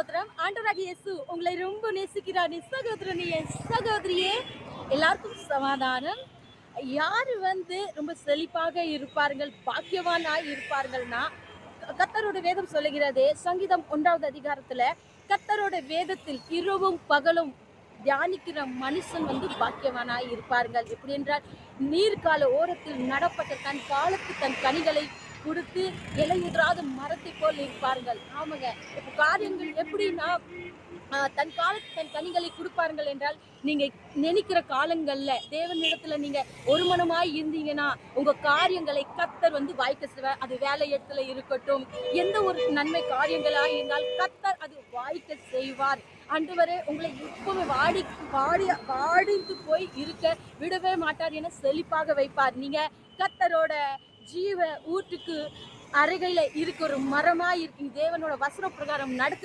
ஸ்தோத்திரம். ஆண்டவராகிய இயேசு உங்களை ரொம்ப நேசிக்கிறார். சகோதரனே, சகோதரியே, எல்லாருக்கும் சமாதானம். யாரு ரொம்ப செழிப்பாக இருப்பார்கள், பாக்கியவானாய் இருப்பார்கள்னா, கர்த்தரோட வேதம் சொல்லுகிறது, சங்கீதம் 1வது அதிகாரத்துல, கர்த்தரோட வேதத்தில் இரவும் பகலும் தியானிக்கிற மனுஷன் பாக்கியவானாய் இருப்பார்கள். எப்படி என்றால், நீர்கால ஓரத்தில் நடப்பட்ட தன் காலத்து தன் கனிகளை கொடுத்து இலையுதிராத மரத்தை போல் இருப்பார்கள். ஆமாங்க. இப்ப காரியங்கள் எப்படின்னா, தன் காலத்து தன் கனிகளை கொடுப்பார்கள் என்றால், நீங்க நினைக்கிற காலங்கள்ல தேவனிடத்துல நீங்க ஒரு மனமாய் இருந்தீங்கன்னா, உங்க காரியங்களை கர்த்தர் வாய்க்க செய்வார். அது வேலை இடத்துல இருக்கட்டும், எந்த ஒரு நன்மை காரியங்களா இருந்தால் கர்த்தர் அது வாய்க்க செய்வார். ஆண்டவரே, உங்களை எப்பவுமே வாடிந்து போய் இருக்க விடவே மாட்டார் என செழிப்பாக வைப்பார். நீங்க கர்த்தரோட ஜீவ ஊற்றுக்கு அருகில இருக்கிற ஒரு மரமாய் இருக்கீங்க. தேவனோட வசன பிரகாரம் நடக்க